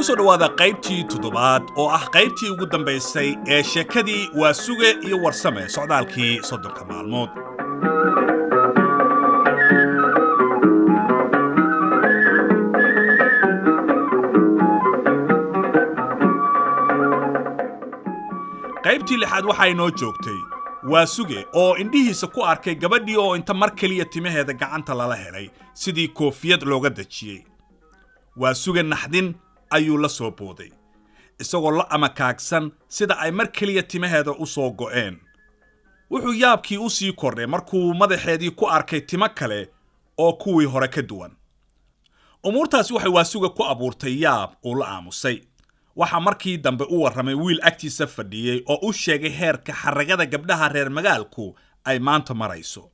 soo dhawaada qaybtii toddobaad oo ah qaybtii ugu dambaysay ee sheekadii waa suge iyo warsame socdaalkii 30 maalmood. qaybtii lixaad waxay noo joogtay waa suge oo indhihiisa ku arkay gabadhii oo inta mar kaliya timaheeda gacanta lala helay sidii koofiyad looga dajiyay. waa suge naxdin ayuu la soo booday isagoo la amakaagsan sida ay mar kaliya timaheeda u soo go'een. wuxuu yaabkii u sii kordhay markuu madaxeedii ku arkay timo kale oo kuwii hore ka duwan. umuurtaasi waxay waa suge ku abuurtay yaab uu la aamusay. waxa markii dambe u warramay wiil agtiisa fadhiyay oo u sheegay heerka xaragada gabdhaha reer magaalku ay maanta marayso.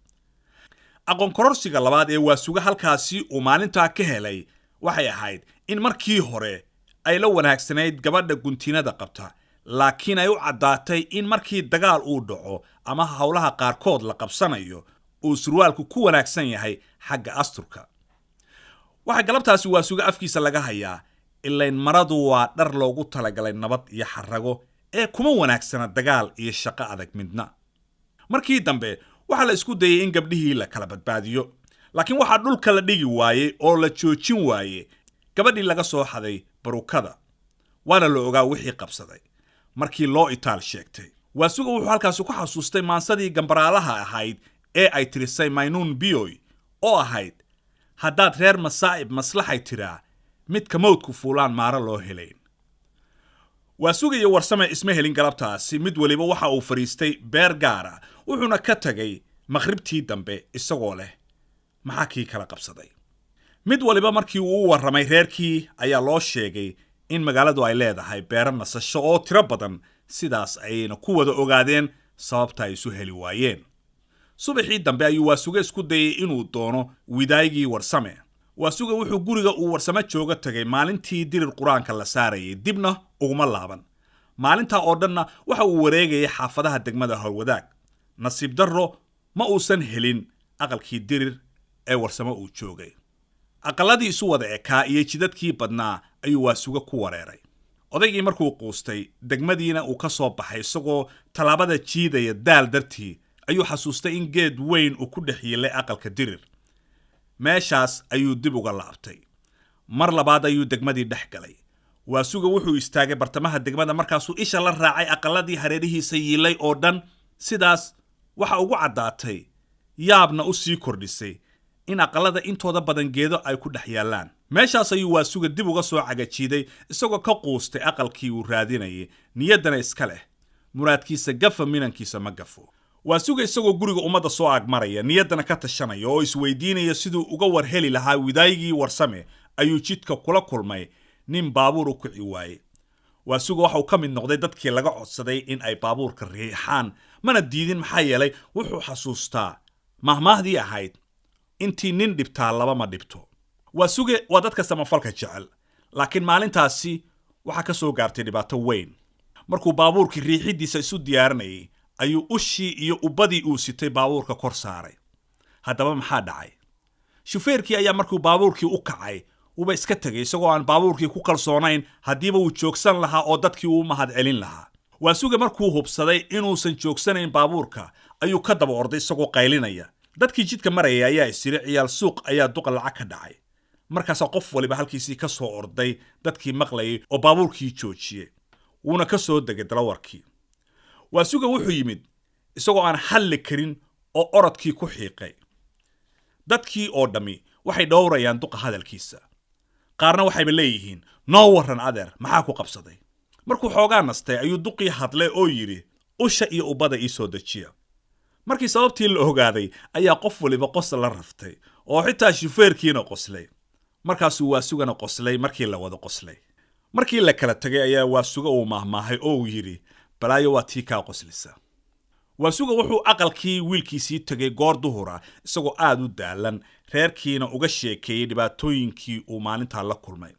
aqoon kororsiga labaad ee waa suge halkaasi uu maalintaa ka helay waxay ahayd in markii hore ay la wanaagsanayd gabadha guntinada qabta, laakiin ay u caddaatay in markii dagaal uu dhaco ama hawlaha qaarkood la qabsanayo uu surwaalku ku wanaagsan yahay xagga asturka. waxa galabtaasi waa suge afkiisa laga hayaa ilayn maradu waa dhar loogu talagalay nabad iyo xarago ee kuma wanaagsana dagaal iyo shaqo adag midna. markii dambe waxa la isku dayay in gabdhihii la kala badbaadiyo, laakiin waxa dhulka la dhigi waayay oo la joojin waayay gabadhii laga soo xaday barukada. waana la ogaa wixii qabsaday markii loo itaal sheegtay. waa suge wuxuu halkaasi ku xasuustay maansadii gambaraalaha ahayd ee ay tirisay maynuun biyoy oo ahayd haddaad reer masaa'ib maslaxay tiraa midka mawdku fuulaan maara loo helayn. waa suge iyo warsame isma helin galabtaasi, mid waliba waxa uu fariistay beer gaara wuxuuna ka tagay maqribtii dambe isagoo leh maxaa kii kala qabsaday. mid waliba markii uu u warramay reerkii ayaa loo sheegay in magaaladu ay leedahay beero nasasho oo tiro badan, sidaas ayayna ku wada ogaadeen sababta ay isu heli waayeen. subaxii dambe ayuu waa suge isku dayay inuu doono widaygii warsame. waa suge wuxuu guriga uu warsame jooga tagay maalintii dirir quraanka la saarayay, dibna uguma laaban. maalintaa oo dhanna waxa uu wareegayay xaafadaha degmada Howlwadaag. nasiib darro ma uusan helin aqalkii dirir ee warsame uu joogay. aqaladii isu wada ekaa iyo jidadkii badnaa ayuu waa suge ku wareeray. odaygii markuu quustay degmadiina uu ka soo baxay isagoo talaabada jiidaya daal dartii ayuu xasuustay in geed weyn uu ku dhex yeelay aqalka dirir. meeshaas ayuu dib uga laabtay. mar labaad ayuu degmadii dhex galay. waa suge wuxuu istaagay bartamaha degmada markaasuu isha la raacay aqaladii hareerihiisa yiilay oo dhan. sidaas waxa ugu caddaatay yaabna u sii kordhisay in aqalada intooda badan geedo ay ku dhex yaallaan. meeshaas ayuu waa suge dib uga soo cagajiiday isagoo ka quustay aqalkii uu raadinayay, niyaddana iska leh muraadkiisa gafa minankiisa ma gafo. waa suge isagoo guriga ummadda soo agmaraya, niyaddana ka tashanaya oo isweydiinaya siduu uga war heli lahaa widaygii warsame ayuu jidka kula kulmay nin baabuur u kici waayey. waa suge waxa uu ka mid noqday dadkii laga codsaday in ay baabuurka riixaan, mana diidin maxaa yeelay wuxuu xasuustaa mahmaahdii ahayd intii nin dhibtaa laba ma dhibto. waa suge waa dadka samafalka jecel, laakiin maalintaasi waxa ka soo gaartay dhibaato weyn. markuu baabuurkii riixidiisa isu diyaarinayay ayuu ushii iyo ubadii uu sitay baabuurka kor saaray. haddaba maxaa dhacay? shufeerkii ayaa markuu baabuurkii u kacay uba iska tegay isagoo aan baabuurkii ku kalsoonayn haddiiba uu joogsan lahaa oo dadkii uu mahad celin lahaa. waa suge markuu hubsaday inuusan joogsanayn baabuurka ayuu ka daba orday isagoo qaylinaya. dadkii jidka marayay ayaa isiri ciyaal suuq ayaa duqa lacag ka dhacay. markaasaa qof waliba halkiisii ka soo orday dadkii maqlayay oo baabuurkii joojiyey, wuuna ka soo degay dalawarkii. waa suge wuxuu yimid isagoo aan xalli karin oo orodkii ku xiiqay. dadkii oo dhammi waxay dhowrayaan duqa hadalkiisa. qaarna waxayba leeyihiin noo warran adeer maxaa ku qabsaday. markuu xoogaa nastay ayuu duqii hadlay oo yidhi usha iyo ubada ii soo dejiya. markii sababtii la ogaaday ayaa qof waliba qosol la raftay oo xitaa shufeerkiina qoslay. markaasuu waa sugana qoslay markii la wada qoslay. markii la kala tagay ayaa waa suge uu mahmaahay oo uu yidhi balaayo waa tii kaa qoslisa. waa suge wuxuu aqalkii wiilkiisii tegay goor duhura isagoo aad u daalan, reerkiina uga sheekeeyey dhibaatooyinkii uu maalintaa la kulmay.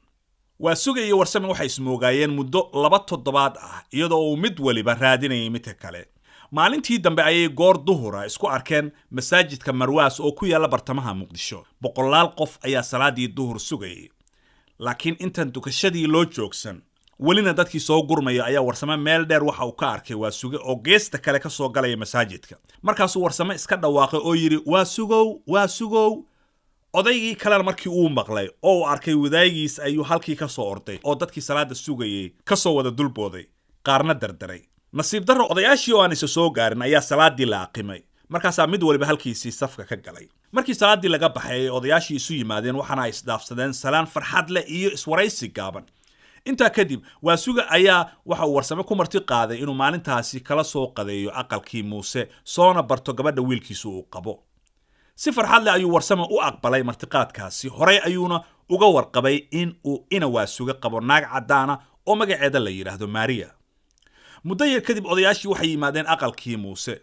waa suge iyo warsame waxay ismoogaayeen muddo 2 toddobaad ah iyadoo uu mid waliba raadinayay midka kale. maalintii dambe ayay goor duhura isku arkeen masaajidka Marwaas oo ku yaala bartamaha Muqdisho. boqolaal qof ayaa salaadii duhur sugayay. laakiin intan dukashadii loo joogsan welina dadkii soo gurmaya ayaa warsame meel dheer waxa uu ka arkay Waasuge oo geesta kale ka soo galaya masaajidka. Markaasuu warsame iska dhawaaqay oo yiri Waasugow. Odaygii kalena markii uu maqlay oo uu arkay wadaagiis ayuu halkii ka soo orday oo dadkii salaada sugayay ka soo wada dulbooday, qaarna dardaray. Nasiib darro odayaashii oo aan isa soo gaarin ayaa salaadii la aqimay. Markaasaa mid waliba halkiisii safka ka galay. Markii salaadii laga baxay odayaashii isu yimaadeen waxaana ay isdaafsadeen salaan farxad leh iyo iswaraysi gaaban. Intaa kadib Waasuge ayaa waxa uu warsame ku marti qaaday inuu maalintaasi kala soo qadeeyo aqalkii Muuse soona barto gabadha wiilkiisu uu qabo. Si farxad leh ayuu warsame u aqbalay martiqaadkaasi. Horey ayuuna uga warqabay in uu ina Waasuge qabo naag cadaana oo magaceeda la yiraahdo Maria. Muddo yar kadib odayaashii waxay yimaadeen aqalkii Muuse.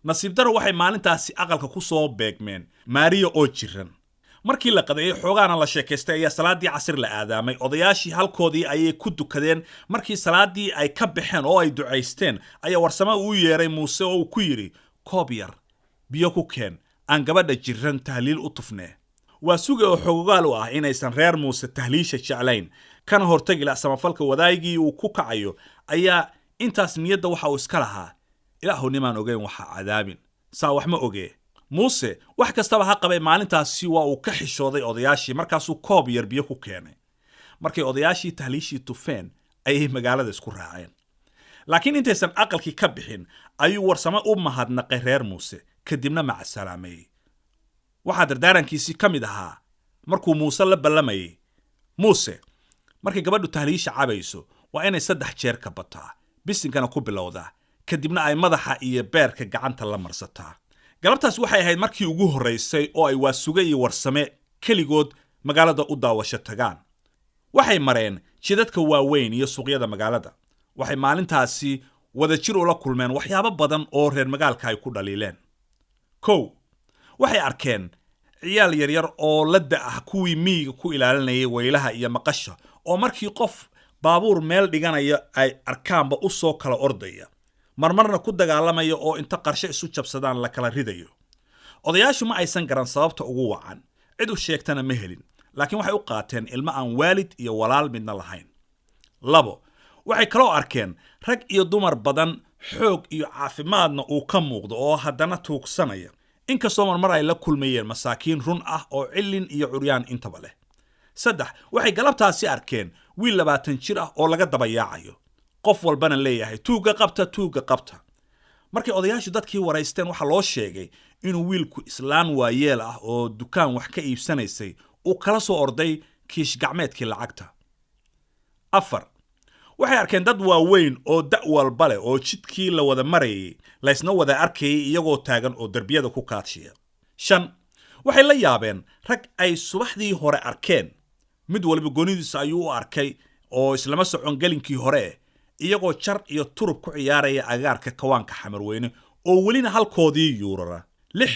Nasiib darro waxay maalintaasi aqalka ku soo beegmeen Maria oo jiran. Markii la qadeeyay xoogaana la sheekaystay ayaa salaadii casir la aadaamay. Odayaashii halkoodii ayay ku dukadeen. Markii salaadii ay ka baxeen oo ay ducaysteen ayaa warsame u yeeray Muuse oo uu ku yiri koob yar biyo ku keen aan gabadha jiran tahliil u tufnee. Waasuge oo xogogaal u ah inaysan reer Muuse tahliisha jeclayn kana hortagi la samafalka wadaagii uu ku kacayo ayaa intaas niyadda waxa uu iska lahaa ilaahu nimaan ogeyn waxa cadaabin saa wax ma ogee. Muuse wax kastaba ha qabay maalintaasi waa uu ka xishooday odayaashii markaasuu koob yar biyo ku keenay. Markay odayaashii tahliishii tufeen ayay magaalada isku raaceen. Laakiin intaysan aqalkii ka bixin ayuu warsame u mahadnaqay reer Muuse kadibna maca salaameeyay. Waxaa dardaarankiisii ka mid ahaa markuu Muuse la ballamayay Muuse markay gabadhu tahliisha cabayso waa inay 3 jeer ka bataa bisinkana ku bilowdaa kadibna ay madaxa iyo beerka gacanta la marsataa. Galabtaas waxay ahayd markii ugu horeysay oo ay Waasuge iyo warsame keligood magaalada u daawasho tagaan. Waxay mareen jidadka waaweyn iyo suuqyada magaalada. Waxay maalintaasi wada jir ula kulmeen waxyaabo badan oo reer magaalka ay ku dhaliileen. Waxay arkeen ciyaal yaryar oo la da'ah kuwii miyiga ku ilaalinayay weylaha iyo maqasha oo markii qof baabuur meel dhiganaya ay arkaanba u soo kala ordaya. marmarna ku dagaalamaya oo inta qarshe isu jabsadaan la kala ridayo. Odayaashu ma aysan garan sababta ugu wacan. Cid u sheegtana ma helin, laakiin waxay u qaateen ilmo aan waalid iyo walaal midna lahayn. 2 waxay kaloo arkeen rag iyo dumar badan xoog iyo caafimaadna uu ka muuqdo oo haddana tuugsanaya. Inkastoo marmar ay la kulmayeen masaakiin run ah oo cilin iyo curyaan intaba leh. 3 waxay galabtaasi arkeen wiil 20 jir ah oo laga dabayaacayo. Qof walbana leeyahay tuuga qabta. Markii odayaashu dadkii waraysteen waxa loo sheegay inuu wiilku islaan waayeel ah oo dukaan wax ka iibsanaysay uu kala soo orday kiish gacmeedkii lacagta. 4 waxay arkeen dad waaweyn oo da' walba leh oo jidkii la wada marayay la isna wada arkayay iyagoo taagan oo darbiyada ku kaadshiya. 5 waxay la yaabeen rag ay subaxdii hore arkeen. Mid waliba goonidiisa ayuu u arkay oo islama socon galinkii hore iyagoo jar iyo turub ku ciyaaraya agaarka kawaanka xamarweyne oo welina halkoodii yuurara. 6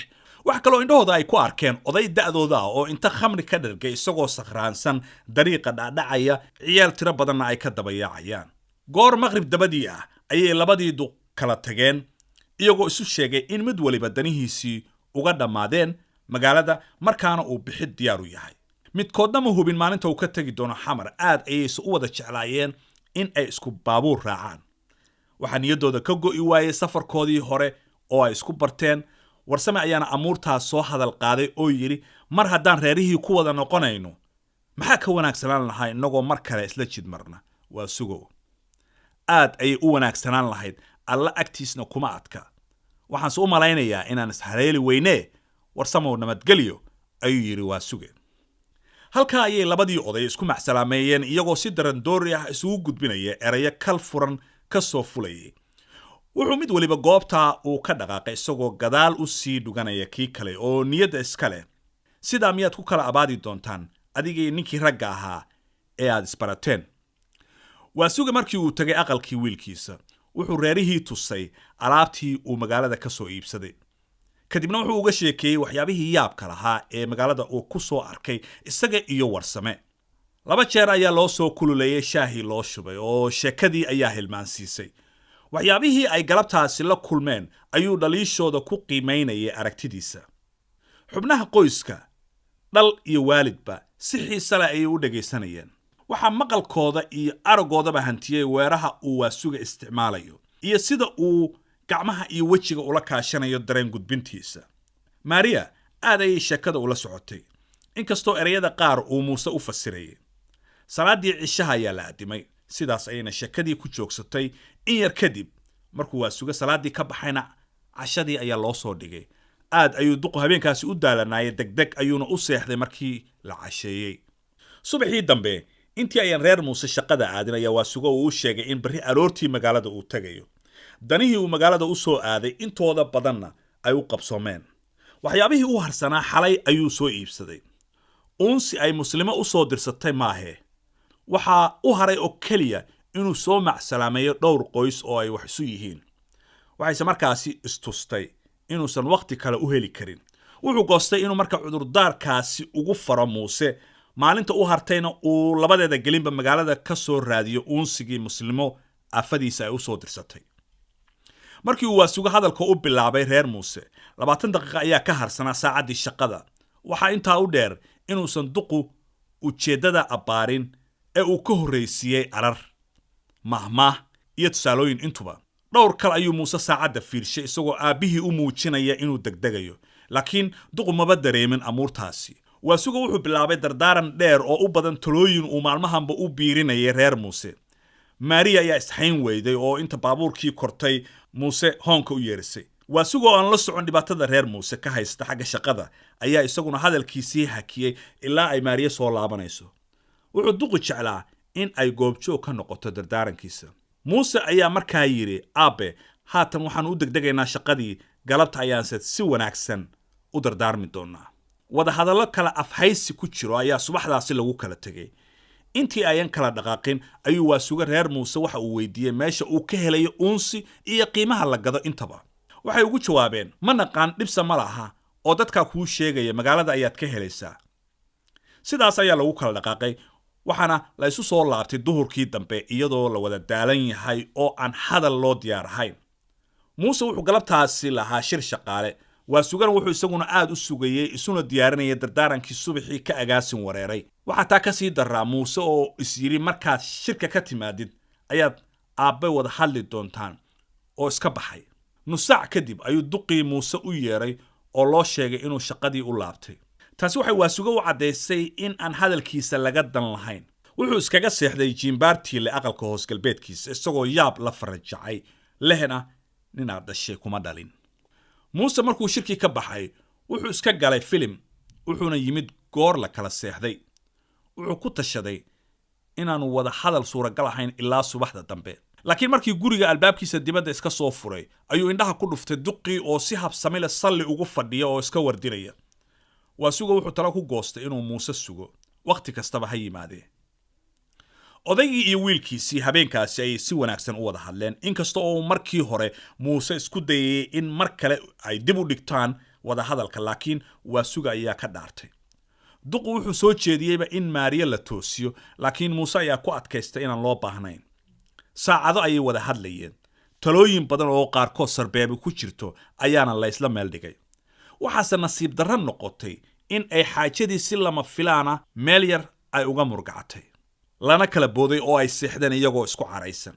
wax kaloo indhahooda ay ku arkeen oday da'dooda oo inta khamri ka dhargay isagoo sakhraansan dariiqa dhacdhacaya ciyaal tiro badanna ay ka dabayaacayaan. Goor maqrib dabadii ah ayay labadii duq kala tageen iyagoo isu sheegay in mid waliba danihiisii uga dhammaadeen magaalada markaana uu bixid diyaar u yahay. Midkoodna ma hubin maalinta uu ka tagi doono xamar aad ayay u wada jeclaayeen in ay isku baabuur raacaan. Waxaa niyadooda ka go'i waayay safarkoodii hore oo ay isku barteen. Warsame ayaana amuurtaas soo hadal qaaday oo yiri mar haddaan reerihii ku wada noqonayno maxaa ka wanaagsanaan lahaa inagoo mar kale isla jid marna. Waasugow aad ayay u wanaagsanaan lahayd alla agtiisna kuma adka. Waxaan soo malaynayaa inaan ishareeli weyne Warsamow nabadgelyo ayuu yiri Waasuge. Halka ayay labadii oday isku macsalaameeyeen iyagoo si daran doori ah isugu gudbinaya erayo kal furan ka soo fulayay. Wuxuu mid waliba goobta uu ka dhaqaaqay isagoo gadaal u sii dhuganaya kii kale oo niyadda iska leh. Sidaa miyaad ku kala abaadi doontaan adigii ninkii ragga ahaa ee aad isbarateen. Waasuge markii uu tagay aqalkii wiilkiisa wuxuu reerihii tusay alaabtii uu magaalada ka soo iibsaday. Kadibna wuxuu uga sheekeeyay waxyaabihii yaabka lahaa ee magaalada uu ku soo arkay isaga iyo Warsame. 2 jeer ayaa loo soo kululeeyay shaahi loo shubay oo sheekadii ayaa hilmaansiisay. waxyaabihii ay galabtaasi la kulmeen ayuu dhaliishooda ku qiimeynayay aragtidiisa. Xubnaha qoyska dhal iyo waalidba si xiise leh ayay u dhegaysanayeen. waxaa maqalkooda iyo aragoodaba hantiyey weeraha uu waasuga isticmaalayo iyo sida uu gacmaha iyo wejiga ula kaashanayo dareen gudbintiisa. maria aad ayay sheekada ula socotay, inkastoo ereyada qaar uu muuse u fasirayay. salaadii cishaha ayaa la addimay, sidaas ayayna sheekadii ku joogsatay. in yar kadib markuu waasuga salaadii ka baxayna cashadii ayaa loo soo dhigay. aad ayuu duqu habeenkaasi u daalanaayay, degdeg ayuuna u seexday markii la casheeyey. subaxii dambe intii ayaan reer muuse shaqada aadin ayaa waasuga uu u sheegay in berri aroortii magaalada uu tagayo. danihii uu magaalada u soo aaday intooda badanna ay u qabsoomeen. waxyaabihii u harsanaa xalay ayuu soo iibsaday. uunsi ay muslimo u soo dirsatay maahe, waxaa u haray oo keliya inuu soo macsalaameeyo dhowr qoys oo ay wax isu yihiin. waxayse markaasi istustay inuusan wakhti kale u heli karin. wuxuu goostay inuu marka cudurdaarkaasi ugu faro muuse, maalinta u hartayna uu labadeeda gelinba magaalada ka soo raadiyo uunsigii muslimo afadiisa ay u soo dirsatay. markii uu waasuga hadalka u bilaabay reer muuse, 20 daqiiqo ayaa ka harsanaa saacaddii shaqada. waxaa intaa u dheer inuusan duqu ujeeddada abbaarin ee uu ka horraysiiyey arar, mahmaah iyo tusaalooyin intuba. dhowr kale ayuu muuse saacadda fiirshay isagoo aabbihii u muujinaya inuu degdegayo, laakiin duqu maba dareemin amuurtaasi. waasuga wuxuu bilaabay dardaaran dheer oo u badan talooyin uu maalmahanba u biirinayay reer muuse. maria ayaa isxayn weyday oo inta baabuurkii kortay muuse hoonka u yeerisay. waasuga oo aan la socon dhibaatada reer muuse ka haysta xagga shaqada ayaa isaguna hadalkiisii hakiyey ilaa ay maariya soo laabanayso. wuxuu duqu jeclaa in ay goobjoog ka noqoto dardaarankiisa. muuse ayaa markaa yidhi, aabe, haatan waxaan u degdegaynaa shaqadii, galabta ayaanse si wanaagsan u dardaarmi doonaa. wadahadallo kala afhaysi ku jiro ayaa subaxdaasi lagu kala tegey. intii ayan kala dhaqaaqin ayuu waasuga reer muuse waxa uu weydiiyey meesha uu ka helayo uunsi iyo qiimaha la gado intaba. waxay ugu jawaabeen, ma naqaan, dhibsa ma laha, oo dadkaa kuu sheegaya magaalada ayaad ka helaysaa. sidaas ayaa lagu kala dhaqaaqay, waxaana la isu soo laabtay duhurkii dambe iyadoo la wada daalan yahay oo aan hadal loo diyaar ahayn. muuse wuxuu galabtaasi lahaa shir shaqaale. waasugana wuxuu isaguna aad u sugayey, isuna diyaarinaya dardaarankii subaxii ka agaasin wareeray. waxaa taa ka sii daraa muuse oo is yidhi markaad shirka ka timaadid ayaad aabbe wada hadli doontaan, oo iska baxay. nus saac kadib ayuu duqii muuse u yeeray oo loo sheegay inuu shaqadii u laabtay. taasi waxay waasuga u caddaysay in aan hadalkiisa laga dan lahayn. wuxuu iskaga seexday jiimbaartiile aqalka hoos galbeedkiisa isagoo yaab la farajacay, lehna ninaad dhashay kuma dhalin. muuse markuu shirkii ka baxay wuxuu iska galay filim, wuxuuna yimid goor la kala seexday. wuxuu ku tashaday inaanu wada hadal suuragal ahayn ilaa subaxda dambe. laakiin markii guriga albaabkiisa dibadda iska soo furay ayuu indhaha ku dhuftay duqii oo si habsami leh salli ugu fadhiya oo iska wardinaya. waasuga wuxuu talo ku goostay inuu muuse sugo, wakhti kastaba ha yimaadee. odaygii iyo wiilkiisii habeenkaasi ayay si wanaagsan u wada hadleen, inkasta oo markii hore muuse isku dayay in mar kale ay dib u dhigtaan wada hadalka, laakiin waasuga ayaa ka dhaartay. duqu wuxuu soo jeediyeyba in maariya la toosiyo, laakiin muuse ayaa ku adkaystay inaan loo baahnayn. saacado ayay wada hadlayeen. talooyin badan oo qaarkood sarbeebi ku jirto ayaana la isla meel dhigay. waxaase nasiib darro noqotay in ay xaajadii si lama filaana meel yar ay uga murgacatay, lana kala booday oo ay seexdeen iyagoo isku caraysan.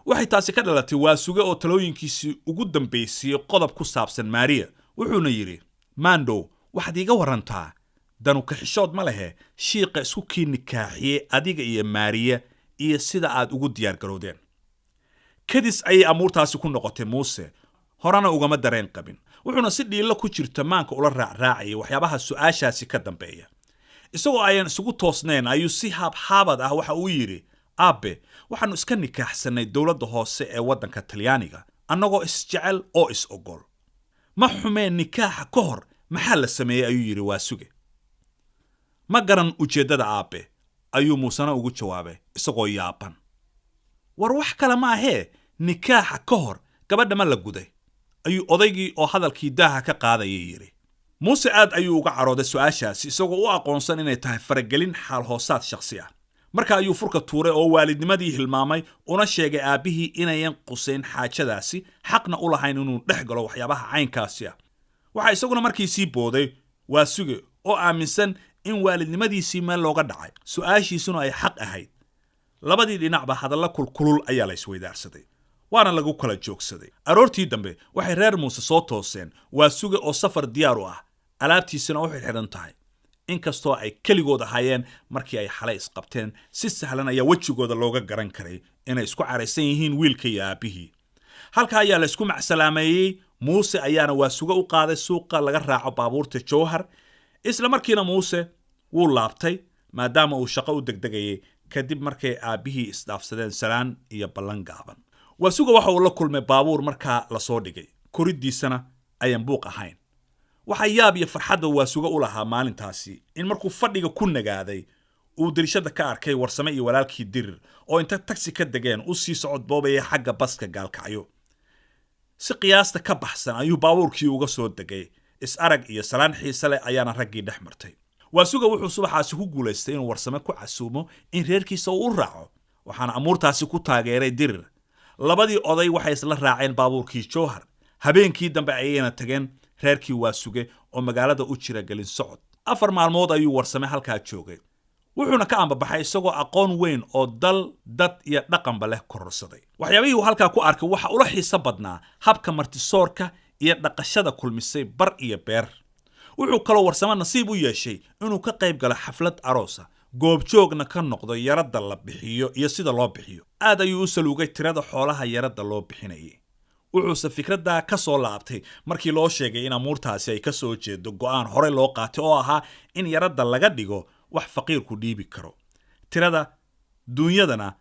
waxay taasi ka dhalatay waasuge oo talooyinkiisii ugu dambaysiiyey qodob ku saabsan maariya. wuxuuna yidhi, maandhow, waxaad iiga warantaa, danu kaxishood ma lehe shiiqa isku kii nikaaxiyey adiga iyo maariya iyo sida aad ugu diyaargaroodeen. kadis ayay amuurtaasi ku noqotay muuse, horena ugama dareen qabin. wuxuuna si dhiilo ku jirta maanka ula raacraacayay waxyaabaha su'aashaasi ka dambeeya. isagoo ayaan isugu toosnayn ayuu si haabhaabad ah waxa uu yidhi, aabe, waxaannu iska nikaaxsannay dowladda hoose ee waddanka talyaaniga annagoo isjecel oo is-ogol. ma xumeen nikaaxa ka hor maxaa la sameeyey ayuu yidhi waasuge. ma garan ujeeddada aabe, ayuu muusena ugu jawaabay isagoo yaaban. war wax kale ma ahee, nikaaxa ka hor gabadha ma la guday, ayuu odaygii oo hadalkii daaha ka qaadayay yidhi. muuse aad ayuu uga carooday su'aashaasi isagoo u aqoonsan inay tahay faragelin xaal hoosaad shakhsi ah. marka ayuu furka tuuray oo waalidnimadii hilmaamay, una sheegay aabbihii inayan qusayn xaajadaasi, xaqna u lahayn inuu dhex galo waxyaabaha caynkaasi ah. waxaa isaguna markii sii booday waasuge oo aaminsan in waalidnimadiisii meel looga dhacay su'aashiisuna ay xaq ahayd. labadii dhinacba hadalla kulkulul ayaa la isweydaarsaday, waana lagu kala joogsaday. aroortii dambe waxay reer muuse soo tooseen Waasuge oo safar diyaar u ah, alaabtiisana u xidhan tahay. inkastoo ay keligood ahaayeen markii ay xalay isqabteen, si sahlan ayaa wejigooda looga garan karay inay isku caraysan yihiin wiilka iyo aabihii. halka ayaa la isku macsalaameeyey. muuse ayaana Waasuge u qaaday suuqa laga raaco baabuurta Jowhar. isla markiina muuse wuu laabtay maadaama uu shaqo u degdegayay kadib markay aabihii isdhaafsadeen salaan iyo ballan gaaban. Waasuge waxa uu la kulmay baabuur markaa la soo dhigay, koridiisana ayaan buuq ahayn. waxa yaab iyo farxadda Waasuge u lahaa maalintaasi in markuu fadhiga ku nagaaday uu dirishada ka arkay Warsame iyo walaalkii Dirir oo inta taxi ka degeen u sii socod boobaya xagga baska Gaalkacyo. si qiyaasta ka baxsan ayuu baabuurkii uga soo degay. is-arag iyo salaan xiise leh ayaana raggii dhex martay. Waasuge wuxuu subaxaasi ku guulaystay inuu Warsame ku casuumo in reerkiisa uu u raaco, waxaana amuurtaasi ku taageeray Dirir. labadii oday waxay isla raaceen baabuurkii Jowhar. habeenkii dambe ayayna tageen reerkii Waasuge oo magaalada u jira gelin socod. 4 maalmood ayuu Warsame halkaa joogay, wuxuuna ka ambabaxay isagoo aqoon weyn oo dal, dad iyo dhaqanba leh kororsaday. waxyaabihii uu halkaa ku arkay waxa ula xiiso badnaa habka martisoorka iyo dhaqashada kulmisay bar iyo beer. wuxuu kaloo Warsame nasiib u yeeshay inuu ka qayb galo xaflad aroosa, goobjoogna ka noqdo yarada la bixiyo iyo sida loo bixiyo. aad ayuu u saluugay tirada xoolaha yarada loo bixinayay. wuxuuse fikradda ka soo laabtay markii loo sheegay in amuurtaasi ay ka soo jeedo go'aan hore loo qaatay oo ahaa in yarada laga dhigo wax faqiirku dhiibi karo, tirada duunyadana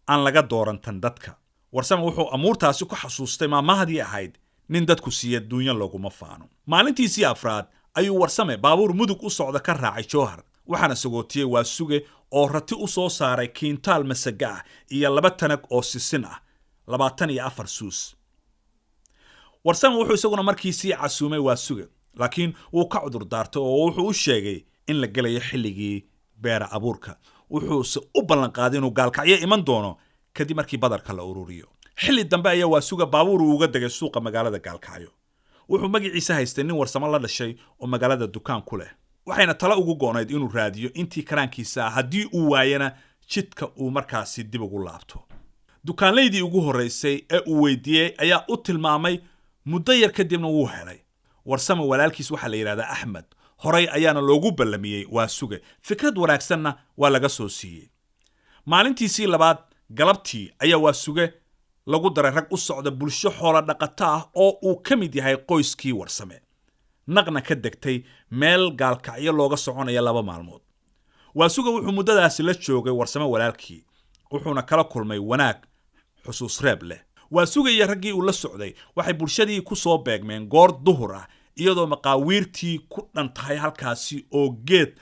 aan laga doorantan dadka. Warsame wuxuu amuurtaasi ku xasuustay maamahdii ahayd nin dadku siiya duunya looguma faano. maalintiisii afraad ayuu Warsame baabuur mudug u socda ka raacay Jowhar, waxaana sagootiyey Waasuge oo rati u soo saaray kiintaal masaga ah iyo 2 tanag oo sisin ah, 24 suus. Warsame wuxuu isaguna markiisii casuumay Waasuge, laakiin wuu ka cudur daartay oo wuxuu u sheegay in la galayo xilligii beera abuurka. wuxuuse u ballan qaaday inuu Gaalkacyo iman doono kadib markii badarka la ururiyo. xilli dambe ayaa Waasuge baabuur uga degay suuqa magaalada Gaalkacyo. wuxuu magaciisa haystay nin Warsame la dhashay oo magaalada dukaan ku leh, waxayna tala ugu goonayd inuu raadiyo intii karaankiisa haddii uu waayana jidka uu markaasi dib ugu laabto. dukaanleydii ugu horeysay ee uu weydiiyey ayaa u tilmaamay, muddo yar kadibna wuu helay. Warsame walaalkiis waxa la yiraahdaa Axmed, horay ayaana loogu ballamiyey Waasuge, fikrad wanaagsanna waa laga soo siiyey. maalintiisii labaad galabtii ayaa Waasuge lagu daray rag u socda bulsho xoolo dhaqato ah oo uu ka mid yahay qoyskii Warsame, naqna ka degtay meel Gaalkacyo looga soconaya 2 maalmood. Waasuge wuxuu muddadaasi la joogay Warsame walaalkii, wuxuuna kala kulmay wanaag xusuus reeb leh. Waasuge iyo raggii uu la socday waxay bulshadii ku soo beegmeen goor duhur ah, iyadoo maqaawiirtii ku dhantahay halkaasi oo geed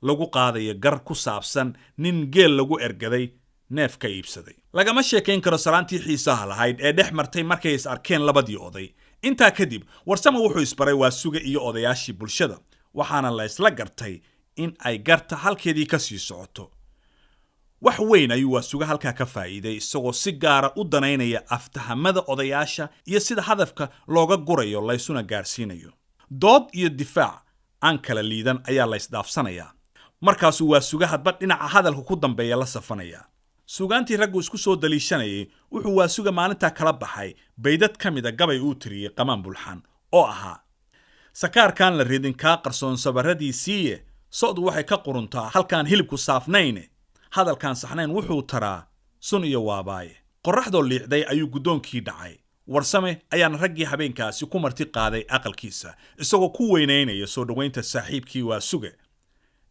lagu qaadayo gar ku saabsan nin geel lagu ergaday neef ka iibsaday. lagama sheekayn karo salaantii xiisaha lahayd ee dhex martay markay is arkeen labadii oday. intaa kadib Warsame wuxuu isbaray Waasuge iyo odayaashii bulshada, waxaana la isla gartay in ay garta halkeedii ka sii socoto. wax weyn ayuu Waasuge halkaa ka faa'iiday, isagoo si gaara u danaynaya aftahamada odayaasha iyo sida hadafka looga gurayo la isuna gaarsiinayo. dood iyo difaac aan kala liidan ayaa la isdhaafsanayaa. markaasuu Waasuge hadba dhinaca hadalka ku dambeeya la safanaya. suugaantii raggu isku soo daliishanayay wuxuu Waasuge maalintaa kala baxay baydad ka mid a gabay uu tiriyey Qamaan Bulxan oo ahaa: sakaarkaan la ridin kaa qarsoon sabaradiisiiye, socdu waxay ka quruntaa halkaan hilibku saafnayne, hadalkaan saxnayn wuxuu taraa sun iyo waabaaye. qorraxdoo liicday ayuu guddoonkii dhacay. Warsame ayaana raggii habeenkaasi ku marti qaaday aqalkiisa, isagoo ku weynaynaya soo dhoweynta saaxiibkii Waasuge.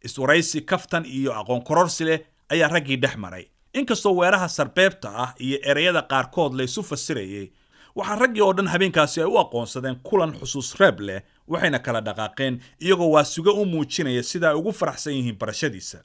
is-waraysi kaftan iyo aqoon kororsi leh ayaa raggii dhex maray. inkastoo weeraha sarbeebta ah iyo ereyada qaarkood la isu fasirayay, waxaa raggii oo dhan habeenkaasi ay u aqoonsadeen kulan xusuus reeb leh, waxayna kala dhaqaaqeen iyagoo Waasuge u muujinaya sida ay ugu faraxsan yihiin barashadiisa.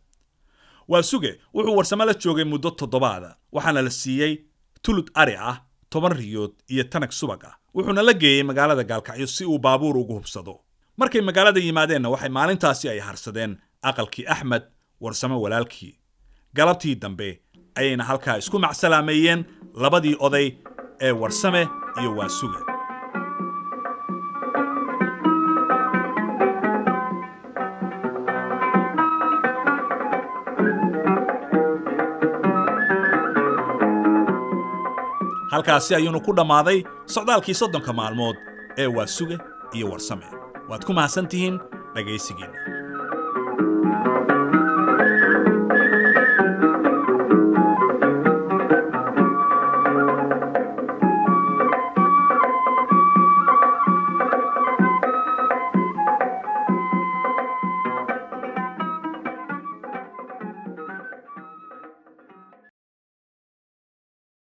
Waasuge wuxuu Warsame la joogay muddo 7 waxaana la siiyey tulud ari ah, 10 riyood iyo tanag subag ah. wuxuuna la geeyey magaalada Gaalkacyo si uu baabuur ugu hubsado. markay magaalada yimaadeenna waxay maalintaasi ay harsadeen aqalkii Axmed, Warsame walaalkii. galabtii dambe ayayna halkaa isku macsalaameeyeen labadii oday ee Warsame iyo Waasuge. halkaasi ayuunu ku dhammaaday socdaalkii 30 maalmood ee Waasuge iyo Warsame. waad ku mahadsantihiin dhagaysigiina.